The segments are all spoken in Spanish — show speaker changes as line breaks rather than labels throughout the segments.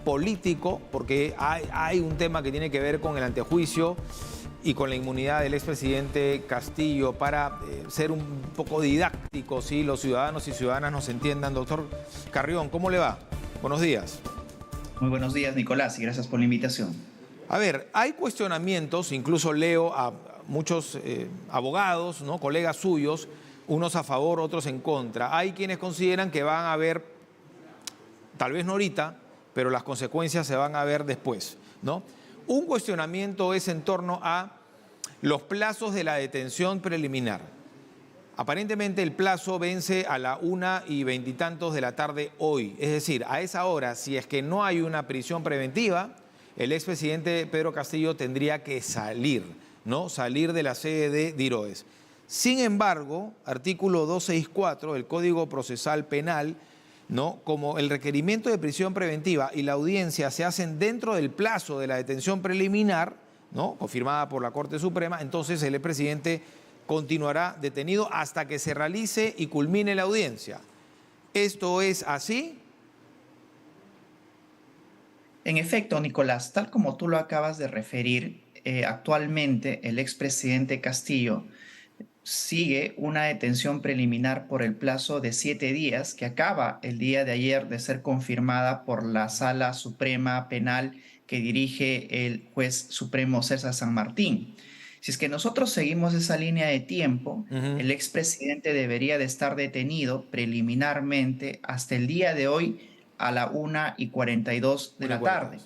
político, porque hay un tema que tiene que ver con el antejuicio y con la inmunidad del expresidente Castillo, para ser un poco didáctico, ¿sí? Los ciudadanos y ciudadanas nos entiendan. Doctor Carrión, ¿cómo le va? Buenos días.
Muy buenos días, Nicolás, y gracias por la invitación.
A ver, hay cuestionamientos, incluso leo a muchos abogados, ¿no? Colegas suyos, unos a favor, otros en contra. Hay quienes consideran que van a haber, tal vez no ahorita, pero las consecuencias se van a ver después, ¿no? Un cuestionamiento es en torno a los plazos de la detención preliminar. Aparentemente el plazo vence a la 1:20 y tantos de la tarde hoy. Es decir, a esa hora, si es que no hay una prisión preventiva, el expresidente Pedro Castillo tendría que salir, ¿no? Salir de la sede de Diroes. Sin embargo, artículo 264 del Código Procesal Penal, ¿no? Como el requerimiento de prisión preventiva y la audiencia se hacen dentro del plazo de la detención preliminar, ¿no? Confirmada por la Corte Suprema, entonces el expresidente continuará detenido hasta que se realice y culmine la audiencia. ¿Esto es así?
En efecto, Nicolás, tal como tú lo acabas de referir, actualmente el expresidente Castillo sigue una detención preliminar por el plazo de 7 días que acaba el día de ayer de ser confirmada por la Sala Suprema Penal que dirige el juez supremo César San Martín. Si es que nosotros seguimos esa línea de tiempo, el expresidente debería de estar detenido preliminarmente hasta el día de hoy a la 1:42 de la tarde.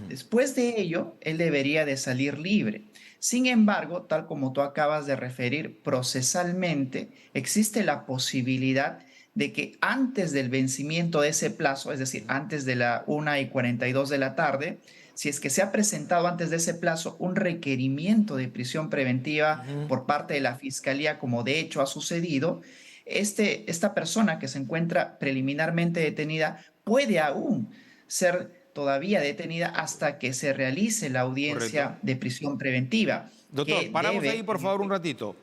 Después de ello, él debería de salir libre. Sin embargo, tal como tú acabas de referir, procesalmente existe la posibilidad de que antes del vencimiento de ese plazo, es decir, antes de la 1:42 de la tarde, si es que se ha presentado antes de ese plazo un requerimiento de prisión preventiva por parte de la Fiscalía, como de hecho ha sucedido, esta persona que se encuentra preliminarmente detenida puede aún ser todavía detenida hasta que se realice la audiencia de prisión preventiva.
Doctor, paramos ahí por favor un ratito.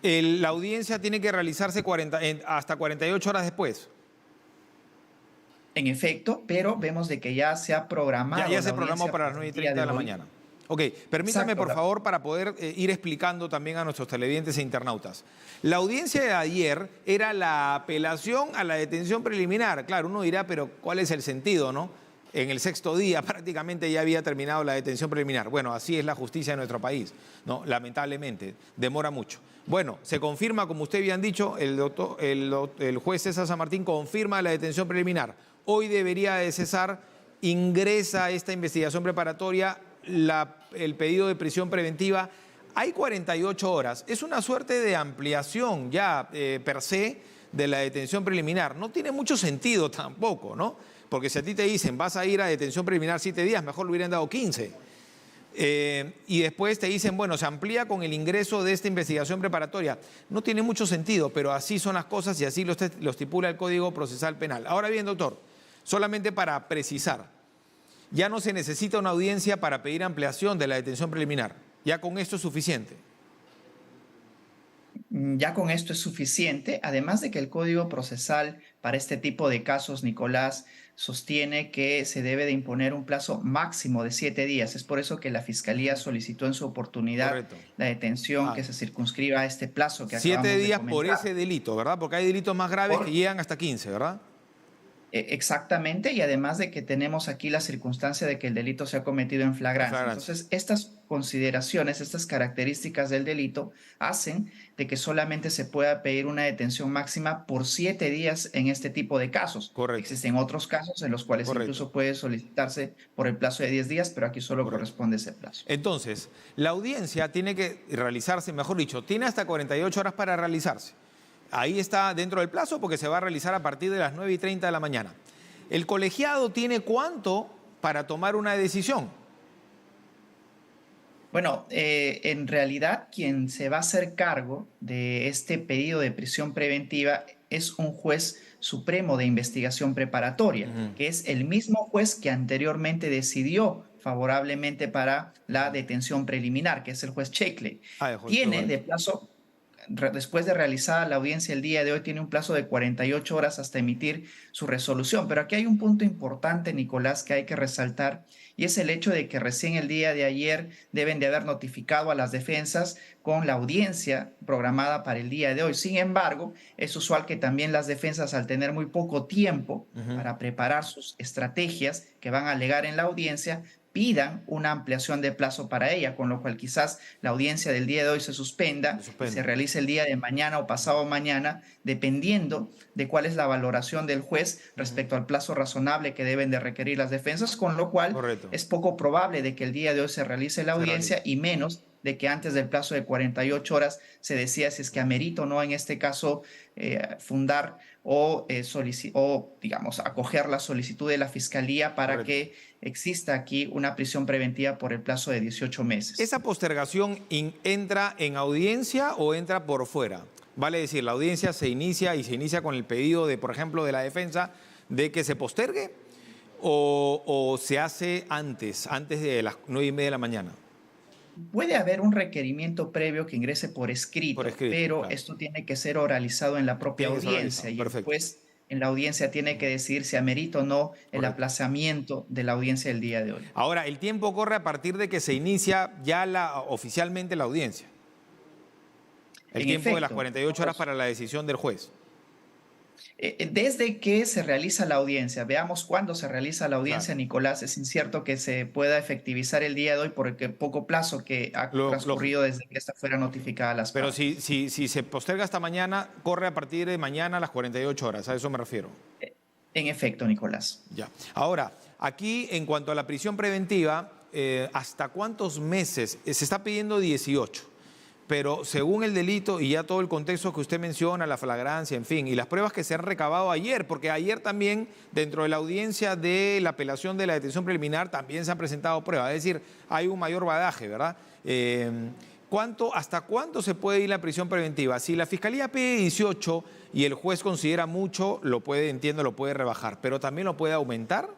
La audiencia tiene que realizarse hasta 48 horas después.
En efecto, pero vemos de que ya se ha programado.
Ya se programó para las 9:30 de la mañana. Ok, permítame por favor para poder ir explicando también a nuestros televidentes e internautas. La audiencia de ayer era la apelación a la detención preliminar. Claro, uno dirá, pero ¿cuál es el sentido, no? En el 6º día prácticamente ya había terminado la detención preliminar. Bueno, así es la justicia de nuestro país, ¿no? Lamentablemente, demora mucho. Bueno, se confirma, como usted habían dicho, el juez César San Martín confirma la detención preliminar. Hoy debería de cesar, ingresa esta investigación preparatoria, el pedido de prisión preventiva. Hay 48 horas. Es una suerte de ampliación ya per se de la detención preliminar. No tiene mucho sentido tampoco, ¿no? Porque si a ti te dicen vas a ir a detención preliminar 7 días, mejor le hubieran dado 15. Y después te dicen, bueno, se amplía con el ingreso de esta investigación preparatoria. No tiene mucho sentido, pero así son las cosas y así lo estipula el Código Procesal Penal. Ahora bien, doctor, solamente para precisar, ya no se necesita una audiencia para pedir ampliación de la detención preliminar. Ya con esto es suficiente.
Ya con esto es suficiente, además de que el Código Procesal para este tipo de casos, Nicolás, sostiene que se debe de imponer un plazo máximo de 7 días. Es por eso que la Fiscalía solicitó en su oportunidad la detención que se circunscriba a este plazo que acabamos de
7 días
comentar.
por ese delito, ¿verdad? Porque hay delitos más graves que llegan hasta 15, ¿verdad?
Exactamente, y además de que tenemos aquí la circunstancia de que el delito se ha cometido en flagrancia. Entonces, estas consideraciones, estas características del delito hacen de que solamente se pueda pedir una detención máxima por 7 días en este tipo de casos.
Correcto.
Existen otros casos en los cuales incluso puede solicitarse por el plazo de 10 días, pero aquí solo corresponde ese plazo.
Entonces, la audiencia tiene que realizarse, mejor dicho, tiene hasta 48 horas para realizarse. Ahí está dentro del plazo porque se va a realizar a partir de las 9:30 de la mañana. ¿El colegiado tiene cuánto para tomar una decisión?
Bueno, en realidad quien se va a hacer cargo de este pedido de prisión preventiva es un juez supremo de investigación preparatoria, que es el mismo juez que anteriormente decidió favorablemente para la detención preliminar, que es el juez Sheckley. Tiene de plazo después de realizada la audiencia el día de hoy, tiene un plazo de 48 horas hasta emitir su resolución. Pero aquí hay un punto importante, Nicolás, que hay que resaltar, y es el hecho de que recién el día de ayer deben de haber notificado a las defensas con la audiencia programada para el día de hoy. Sin embargo, es usual que también las defensas, al tener muy poco tiempo para preparar sus estrategias que van a alegar en la audiencia, pidan una ampliación de plazo para ella, con lo cual quizás la audiencia del día de hoy se suspenda y se realice el día de mañana o pasado mañana, dependiendo de cuál es la valoración del juez respecto al plazo razonable que deben de requerir las defensas, con lo cual es poco probable de que el día de hoy se realice la audiencia y menos de que antes del plazo de 48 horas se decida si es que amerita o no, en este caso, fundar o digamos, acoger la solicitud de la Fiscalía para que exista aquí una prisión preventiva por el plazo de 18 meses.
¿Esa postergación entra en audiencia o entra por fuera? Vale decir, la audiencia se inicia con el pedido de, por ejemplo, de la defensa de que se postergue o se hace antes de las 9:30 de la mañana.
Puede haber un requerimiento previo que ingrese por escrito, pero claro, esto tiene que ser oralizado en la propia audiencia y después en la audiencia tiene que decidir si amerita o no el aplazamiento de la audiencia del día de hoy.
Ahora, el tiempo corre a partir de que se inicia ya oficialmente la audiencia. El tiempo de las 48 horas para la decisión del juez.
Desde que se realiza la audiencia, veamos cuándo se realiza la audiencia, claro. Nicolás, es incierto que se pueda efectivizar el día de hoy por el poco plazo que ha transcurrido desde que esta fuera notificada a las partes.
Pero si se posterga hasta mañana, corre a partir de mañana a las 48 horas, a eso me refiero.
En efecto, Nicolás.
Ya. Ahora, aquí en cuanto a la prisión preventiva, ¿hasta cuántos meses? Se está pidiendo 18. Pero según el delito y ya todo el contexto que usted menciona, la flagrancia, en fin, y las pruebas que se han recabado ayer, porque ayer también dentro de la audiencia de la apelación de la detención preliminar también se han presentado pruebas, es decir, hay un mayor badaje, ¿verdad? ¿Hasta cuánto se puede ir la prisión preventiva? Si la Fiscalía pide 18 y el juez considera mucho, lo puede rebajar, pero también lo puede aumentar.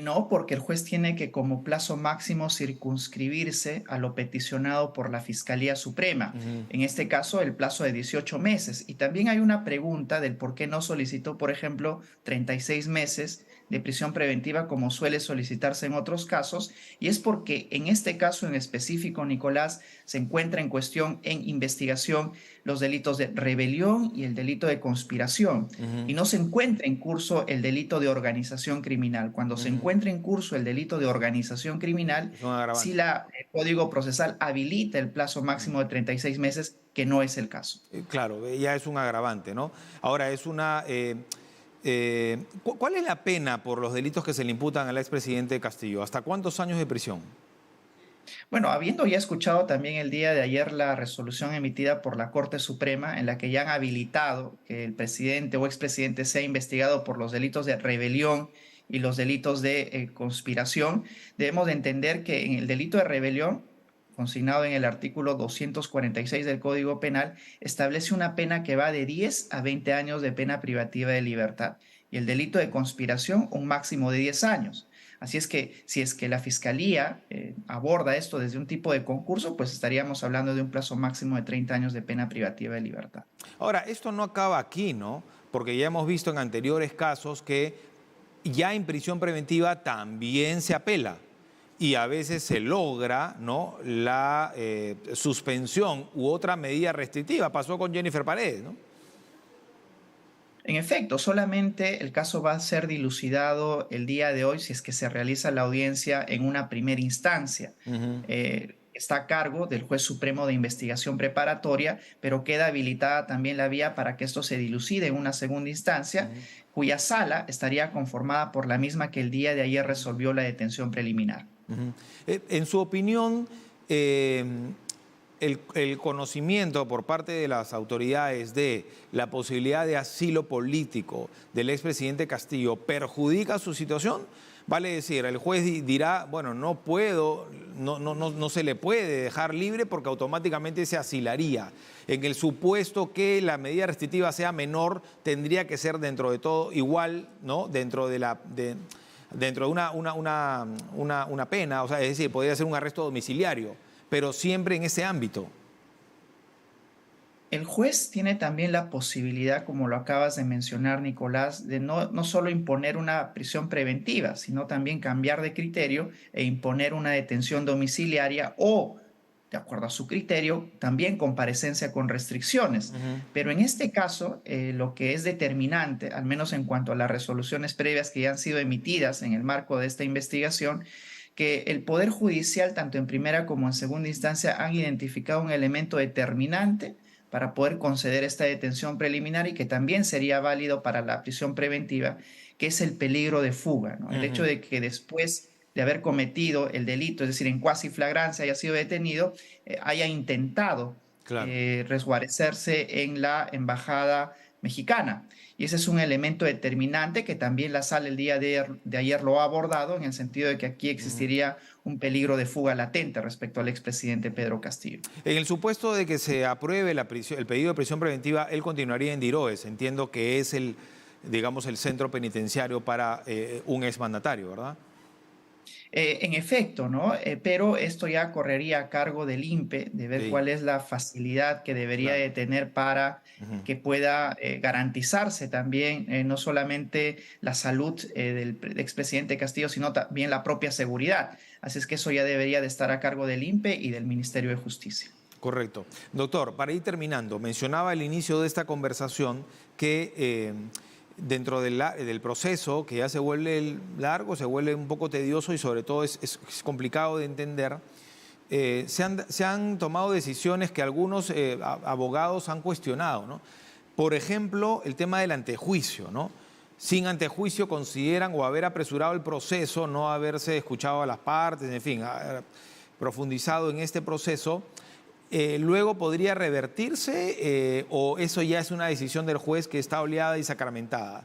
No, porque el juez tiene que como plazo máximo circunscribirse a lo peticionado por la Fiscalía Suprema. En este caso, el plazo de 18 meses. Y también hay una pregunta del por qué no solicitó, por ejemplo, 36 meses de prisión preventiva como suele solicitarse en otros casos. Y es porque en este caso en específico, Nicolás, se encuentra en cuestión en investigación los delitos de rebelión y el delito de conspiración. Y no se encuentra en curso el delito de organización criminal. Cuando se encuentra en curso el delito de organización criminal, si el Código Procesal habilita el plazo máximo de 36 meses, que no es el caso.
Claro, ya es un agravante, ¿no? Ahora, es una... ¿cuál es la pena por los delitos que se le imputan al expresidente Castillo? ¿Hasta cuántos años de prisión?
Bueno, habiendo ya escuchado también el día de ayer la resolución emitida por la Corte Suprema en la que ya han habilitado que el presidente o expresidente sea investigado por los delitos de rebelión y los delitos de conspiración, debemos de entender que en el delito de rebelión, consignado en el artículo 246 del Código Penal, establece una pena que va de 10 a 20 años de pena privativa de libertad. Y el delito de conspiración, un máximo de 10 años. Así es que si es que la Fiscalía aborda esto desde un tipo de concurso, pues estaríamos hablando de un plazo máximo de 30 años de pena privativa de libertad.
Ahora, esto no acaba aquí, ¿no? Porque ya hemos visto en anteriores casos que ya en prisión preventiva también se apela y a veces se logra, ¿no?, la suspensión u otra medida restrictiva. Pasó con Jennifer Paredes, ¿no?
En efecto, solamente el caso va a ser dilucidado el día de hoy si es que se realiza la audiencia en una primera instancia. Está a cargo del juez supremo de investigación preparatoria, pero queda habilitada también la vía para que esto se dilucide en una segunda instancia, cuya sala estaría conformada por la misma que el día de ayer resolvió la detención preliminar.
En su opinión, el conocimiento por parte de las autoridades de la posibilidad de asilo político del expresidente Castillo perjudica su situación. Vale decir, el juez dirá, bueno, no se le puede dejar libre porque automáticamente se asilaría. En el supuesto que la medida restrictiva sea menor, tendría que ser dentro de todo igual, ¿no? Dentro de una pena, o sea, es decir, podría ser un arresto domiciliario, pero siempre en ese ámbito.
El juez tiene también la posibilidad, como lo acabas de mencionar, Nicolás, de no solo imponer una prisión preventiva, sino también cambiar de criterio e imponer una detención domiciliaria o, de acuerdo a su criterio, también comparecencia con restricciones.
Ujú.
Pero en este caso, lo que es determinante, al menos en cuanto a las resoluciones previas que ya han sido emitidas en el marco de esta investigación, que el Poder Judicial, tanto en primera como en segunda instancia, han identificado un elemento determinante para poder conceder esta detención preliminar y que también sería válido para la prisión preventiva, que es el peligro de fuga, ¿no? El hecho
Ujú.
de que después de haber cometido el delito, es decir, en cuasi flagrancia, haya sido detenido, haya intentado
Claro.
resguarecerse en la embajada mexicana. Y ese es un elemento determinante que también la sala el día de ayer lo ha abordado en el sentido de que aquí
Ujú.
existiría un peligro de fuga latente respecto al expresidente Pedro Castillo.
En el supuesto de que se apruebe el pedido de prisión preventiva, él continuaría en Diroes. Entiendo que es digamos, el centro penitenciario para un exmandatario, ¿verdad?
En efecto, ¿no? Pero esto ya correría a cargo del INPE, de ver
Sí,
cuál es la facilidad que debería
claro.
de tener para
Ujú.
que pueda garantizarse también no solamente la salud del expresidente Castillo, sino también la propia seguridad. Así es que eso ya debería de estar a cargo del INPE y del Ministerio de Justicia.
Correcto. Doctor, para ir terminando, mencionaba al inicio de esta conversación que dentro del proceso, que ya se vuelve largo, se vuelve un poco tedioso y sobre todo es complicado de entender, se han tomado decisiones que algunos abogados han cuestionado, ¿no? Por ejemplo, el tema del antejuicio, ¿no? Sin antejuicio consideran o haber apresurado el proceso, no haberse escuchado a las partes, en fin, profundizado en este proceso. Luego podría revertirse o eso ya es una decisión del juez que está oleada y sacramentada.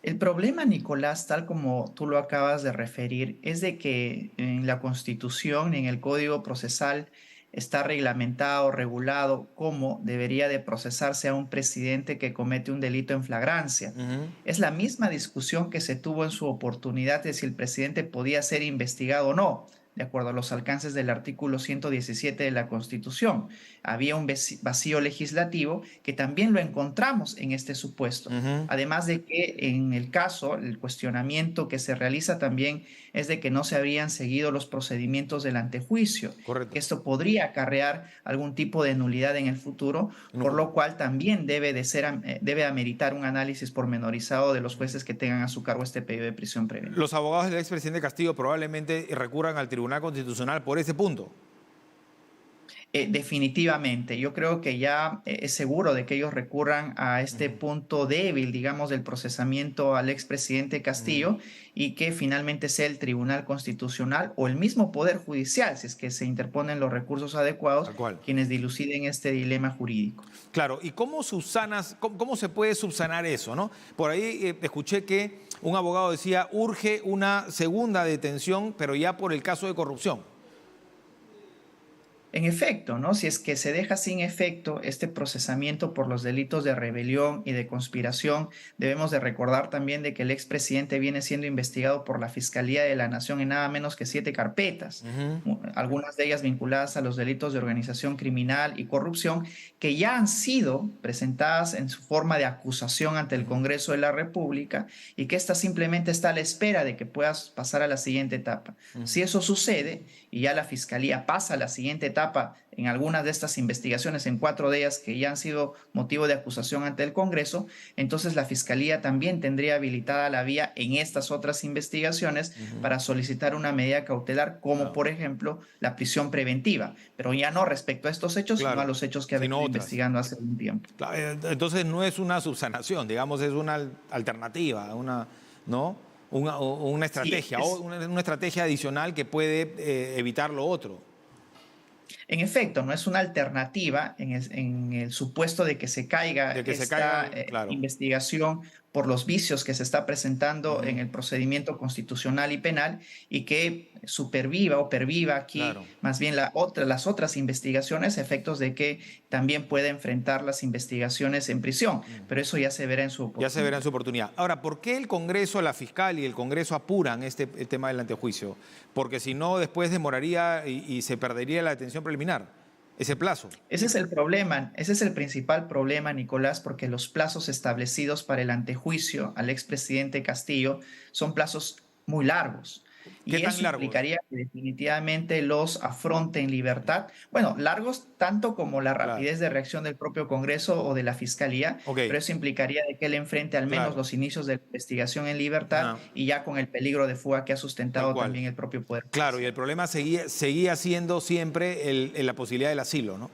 El problema, Nicolás, tal como tú lo acabas de referir, es de que en la Constitución, en el Código Procesal, está reglamentado, regulado cómo debería de procesarse a un presidente que comete un delito en flagrancia.
Ujú.
Es la misma discusión que se tuvo en su oportunidad de si el presidente podía ser investigado o no, de acuerdo a los alcances del artículo 117 de la Constitución. Había un vacío legislativo que también lo encontramos en este supuesto.
Ujú.
Además de que en el caso, el cuestionamiento que se realiza también es de que no se habrían seguido los procedimientos del antejuicio, que
Correcto.
esto podría acarrear algún tipo de nulidad en el futuro,
En un
por lo
futuro.
cual también debe ameritar un análisis pormenorizado de los jueces que tengan a su cargo este pedido de prisión
Los
preventiva.
abogados del expresidente Castillo probablemente recurran al Tribunal Constitucional por ese punto.
Definitivamente, yo creo que ya es seguro de que ellos recurran a este
Ujú.
punto débil, digamos, del procesamiento al expresidente
Ujú.
Castillo y que finalmente sea el Tribunal Constitucional o el mismo Poder Judicial, si es que se interponen los recursos adecuados,
Tal cual.
quienes diluciden este dilema jurídico.
Claro, ¿y cómo se puede subsanar eso, no? Por ahí escuché que un abogado decía, urge una segunda detención, pero ya por el caso de corrupción.
En efecto, ¿no? Si es que se deja sin efecto este procesamiento por los delitos de rebelión y de conspiración, debemos de recordar también de que el expresidente viene siendo investigado por la Fiscalía de la Nación en nada menos que 7 carpetas,
Ujú.
algunas de ellas vinculadas a los delitos de organización criminal y corrupción, que ya han sido presentadas en su forma de acusación ante el
Ujú.
Congreso de la República y que esta simplemente está a la espera de que puedas pasar a la siguiente etapa. Si
Ujú.
eso sucede y ya la Fiscalía pasa a la siguiente etapa, en algunas de estas investigaciones, en 4 de ellas que ya han sido motivo de acusación ante el Congreso, entonces la Fiscalía también tendría habilitada la vía en estas otras investigaciones
Ujú.
para solicitar una medida cautelar, como
Claro,
por ejemplo la prisión preventiva, pero ya no respecto a estos hechos, sino a
claro,
los hechos que ha
sino
venido
otras.
investigando hace un tiempo.
Claro, entonces no es una subsanación, digamos, es una alternativa, ¿no? Una
Sí,
estrategia, o una estrategia adicional que puede evitar lo otro.
en efecto, no es una alternativa en el supuesto de que se caiga
De que se caiga,
esta
claro.
investigación por los vicios que se está presentando en
Ujú.
el procedimiento constitucional y penal y que superviva o perviva aquí
Claro.
más bien las otras investigaciones, efectos de que también pueda enfrentar las investigaciones en prisión, pero eso ya se verá en su
Ya se verá en
oportunidad.
su oportunidad. Ahora, ¿por qué el Congreso, la fiscal y el Congreso apuran el tema del antejuicio? Porque si no, después demoraría y se perdería la detención preliminar. ese plazo.
Ese es el problema, ese es el principal problema, Nicolás, porque los plazos establecidos para el antejuicio al expresidente Castillo son plazos muy largos.
¿Qué
Y
tan
eso
largos?
implicaría que definitivamente los afronte en libertad. Bueno, largos tanto como la
Claro,
rapidez de reacción del propio Congreso o de la Fiscalía,
ok,
pero eso implicaría de que él enfrente al menos
claro,
los inicios de la investigación en libertad
ajá,
y ya con el peligro de fuga que ha
tal
sustentado
cual.
también el propio Poder
Claro, y
Judicial.
el problema seguía siendo siempre la posibilidad del asilo, ¿no?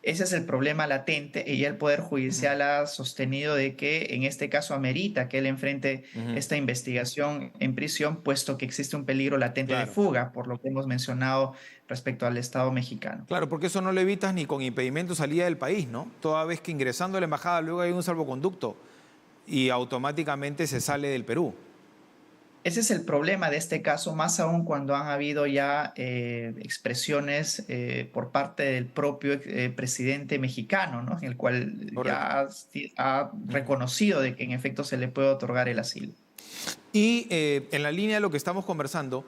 Ese es el problema latente y ya el Poder
Ujú,
Judicial ha sostenido de que en este caso amerita que él enfrente
ujú,
esta investigación en prisión, puesto que existe un peligro latente de
claro.
fuga, por lo que hemos mencionado respecto al Estado mexicano.
Claro, porque eso no lo evitas ni con impedimento salida del país, ¿no? Toda vez que ingresando a la embajada luego hay un salvoconducto y automáticamente se sale del Perú.
Ese es el problema de este caso, más aún cuando han habido ya expresiones por parte del propio presidente mexicano, ¿no? En el cual
Correcto.
ya ha
Ujú.
reconocido de que en efecto se le puede otorgar el asilo.
Y en la línea de lo que estamos conversando,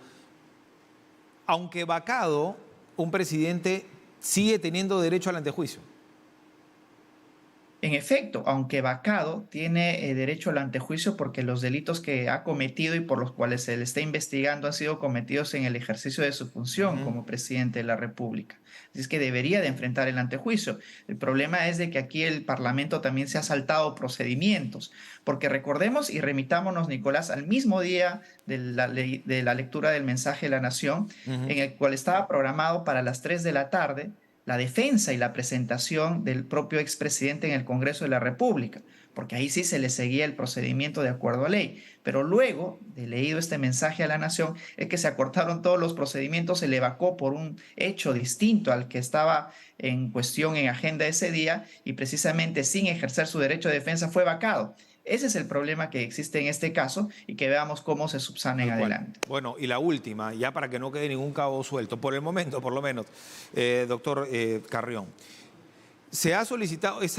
aunque vacado, un presidente sigue teniendo derecho al antejuicio.
En efecto, aunque vacado, tiene derecho al antejuicio porque los delitos que ha cometido y por los cuales se le está investigando han sido cometidos en el ejercicio de su función
Ujú.
como presidente de la República. Así es que debería de enfrentar el antejuicio. El problema es de que aquí el Parlamento también se ha saltado procedimientos, porque recordemos y remitámonos, Nicolás, al mismo día de la lectura del mensaje de la Nación,
Ujú.
en el cual estaba programado para las 3 de la tarde la defensa y la presentación del propio expresidente en el Congreso de la República, porque ahí sí se le seguía el procedimiento de acuerdo a ley. Pero luego de leído este mensaje a la nación, es que se acortaron todos los procedimientos, se le vacó por un hecho distinto al que estaba en cuestión en agenda ese día y precisamente sin ejercer su derecho de defensa fue vacado. Ese es el problema que existe en este caso y que veamos cómo se subsana en
Tal cual.
adelante.
Bueno, y la última, ya para que no quede ningún cabo suelto, por el momento, por lo menos, doctor Carrión. Se ha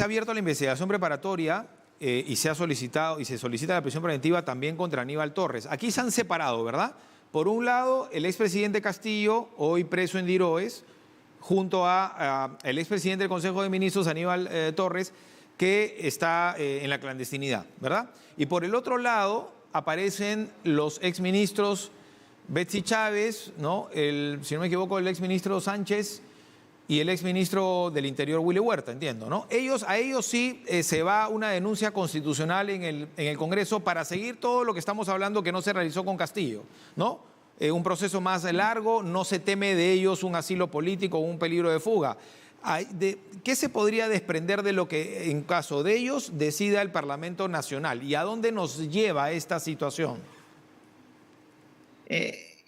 abierto la investigación preparatoria y se ha solicitado y se solicita la prisión preventiva también contra Aníbal Torres. Aquí se han separado, ¿verdad? Por un lado, el expresidente Castillo, hoy preso en Diroes, junto a el expresidente del Consejo de Ministros, Aníbal Torres, que está en la clandestinidad, ¿verdad? Y por el otro lado aparecen los exministros Betsy Chávez, ¿no? Si no me equivoco, el exministro Sánchez y el exministro del Interior, Willy Huerta, entiendo, ¿no? A ellos sí se va una denuncia constitucional en el Congreso para seguir todo lo que estamos hablando que no se realizó con Castillo, ¿no? Un proceso más largo, no se teme de ellos un asilo político o un peligro de fuga. ¿Qué se podría desprender de lo que en caso de ellos decida el Parlamento Nacional? ¿Y a dónde nos lleva esta situación?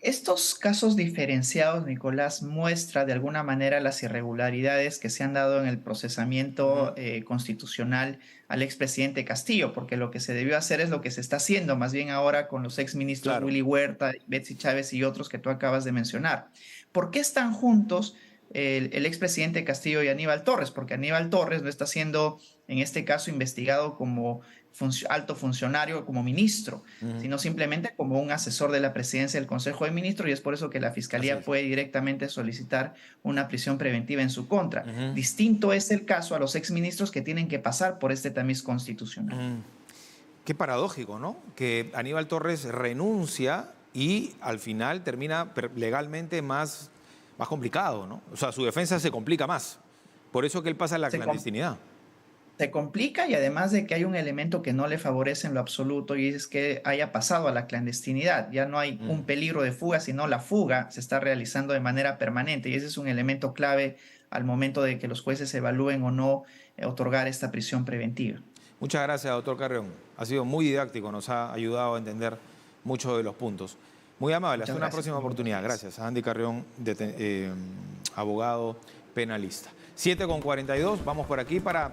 Estos casos diferenciados, Nicolás, muestra de alguna manera las irregularidades que se han dado en el procesamiento
Ujú,
constitucional al expresidente Castillo, porque lo que se debió hacer es lo que se está haciendo, más bien ahora con los exministros
claro.
Willy Huerta, Betsy Chávez y otros que tú acabas de mencionar. ¿Por qué están juntos el expresidente Castillo y Aníbal Torres? Porque Aníbal Torres no está siendo, en este caso, investigado como alto funcionario, como ministro,
Ujú,
sino simplemente como un asesor de la presidencia del Consejo de Ministros y es por eso que la
así
Fiscalía
es.
puede directamente solicitar una prisión preventiva en su contra.
Ujú,
Distinto es el caso a los exministros que tienen que pasar por este tamiz constitucional.
ujú. Qué paradójico, ¿no? Que Aníbal Torres renuncia y al final termina legalmente más complicado, ¿no? O sea, su defensa se complica más. Por eso que él pasa a la
Se,
clandestinidad.
se complica y además de que hay un elemento que no le favorece en lo absoluto y es que haya pasado a la clandestinidad. Ya no hay un
Mm.
peligro de fuga, sino la fuga se está realizando de manera permanente y ese es un elemento clave al momento de que los jueces evalúen o no otorgar esta prisión preventiva.
Muchas gracias, doctor Carrión. Ha sido muy didáctico, nos ha ayudado a entender muchos de los puntos. Muy amable, hasta
Muchas
una
gracias.
próxima
Muy buenos
oportunidad.
días.
Gracias a Andy Carrión, abogado penalista. 7:42, vamos por aquí para